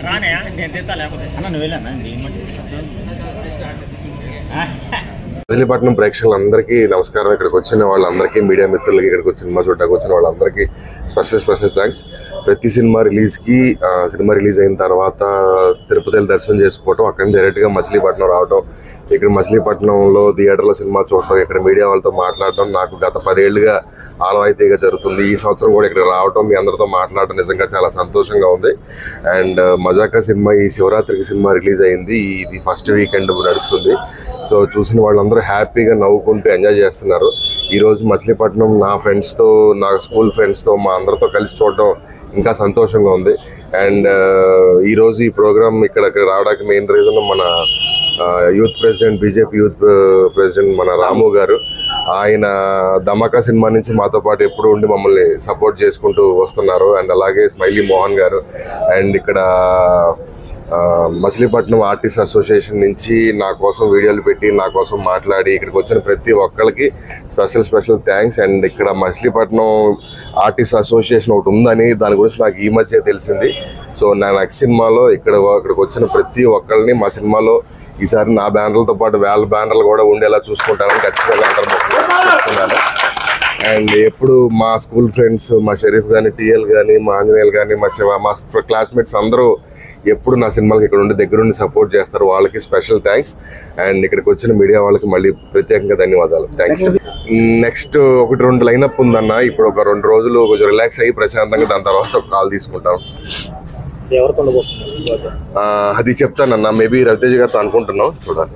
రానయా నేను తెస్తా లేకపోతే అన్న నువ్వు వెళ్ళానా మచిలీపట్నం ప్రేక్షకులందరికీ నమస్కారం. ఇక్కడికి వచ్చిన వాళ్ళందరికీ, మీడియా మిత్రులకి, ఇక్కడికి వచ్చి సినిమా చూడడానికి వచ్చిన వాళ్ళందరికీ స్పెషల్ థ్యాంక్స్. ప్రతి సినిమా రిలీజ్కి సినిమా రిలీజ్ అయిన తర్వాత తిరుపతిలో దర్శనం చేసుకోవటం, అక్కడి నుంచి డైరెక్ట్గా మచిలీపట్నం రావడం, ఇక్కడ మచిలీపట్నంలో థియేటర్లో సినిమా చూడటం, ఇక్కడ మీడియా వాళ్ళతో మాట్లాడటం నాకు గత 10 ఏళ్ళుగా ఆనవాయితీగా జరుగుతుంది. ఈ సంవత్సరం కూడా ఇక్కడ రావటం, మీ అందరితో మాట్లాడటం నిజంగా చాలా సంతోషంగా ఉంది. అండ్ మజాకా సినిమా ఈ శివరాత్రికి సినిమా రిలీజ్ అయింది. ఇది ఫస్ట్ వీకెండ్ నడుస్తుంది. సో చూసిన వాళ్ళందరూ హ్యాపీగా నవ్వుకుంటూ ఎంజాయ్ చేస్తున్నారు. ఈరోజు మచిలీపట్నం నా ఫ్రెండ్స్తో, నా స్కూల్ ఫ్రెండ్స్తో, మా అందరితో కలిసి చూడడం ఇంకా సంతోషంగా ఉంది. అండ్ ఈరోజు ఈ ప్రోగ్రామ్ ఇక్కడికి రావడానికి మెయిన్ రీజన్ మన youth president, BJP youth president మన రాము గారు. ఆయన ధమాకా సినిమా నుంచి మాతో పాటు ఎప్పుడు ఉండి మమ్మల్ని సపోర్ట్ చేసుకుంటూ వస్తున్నారు. అండ్ అలాగే స్మైలీ మోహన్ గారు. అండ్ ఇక్కడ మచిలీపట్నం ఆర్టిస్ట్ అసోసియేషన్ నుంచి నా కోసం వీడియోలు పెట్టి, నా కోసం మాట్లాడి ఇక్కడికి వచ్చిన ప్రతి ఒక్కరికి స్పెషల్ థ్యాంక్స్. అండ్ ఇక్కడ మచిలీపట్నం ఆర్టిస్ట్ అసోసియేషన్ ఒకటి ఉందని దాని గురించి నాకు ఈ మధ్య తెలిసింది. సో నా నెక్స్ట్ సినిమాలో ఇక్కడికి వచ్చిన ప్రతి ఒక్కరిని మా సినిమాలో ఈసారి నా బ్యానర్లతో పాటు వాళ్ళ బ్యానర్లు కూడా ఉండేలా చూసుకుంటానని ఖచ్చితంగా చెప్తున్నాను. అండ్ ఎప్పుడు మా స్కూల్ ఫ్రెండ్స్, మా షరీఫ్ కానీ, టీఎల్ కానీ, మా ఆంజనేయులు కానీ, మా క్లాస్మేట్స్ అందరూ ఎప్పుడు నా సినిమాలకి ఇక్కడ ఉండి దగ్గరుండి సపోర్ట్ చేస్తారు. వాళ్ళకి స్పెషల్ థ్యాంక్స్. అండ్ ఇక్కడికి వచ్చిన మీడియా వాళ్ళకి మళ్ళీ ప్రత్యేకంగా ధన్యవాదాలు. థ్యాంక్స్. నెక్స్ట్ 1-2 లైనప్ ఉందన్న. ఇప్పుడు ఒక 2 రోజులు కొంచెం రిలాక్స్ అయ్యి ప్రశాంతంగా దాని తర్వాత ఒక కాల్ తీసుకుంటాం. అది చెప్తానన్నా. మేబీ రవితేజ గారితో అనుకుంటున్నాం, చూడాలి.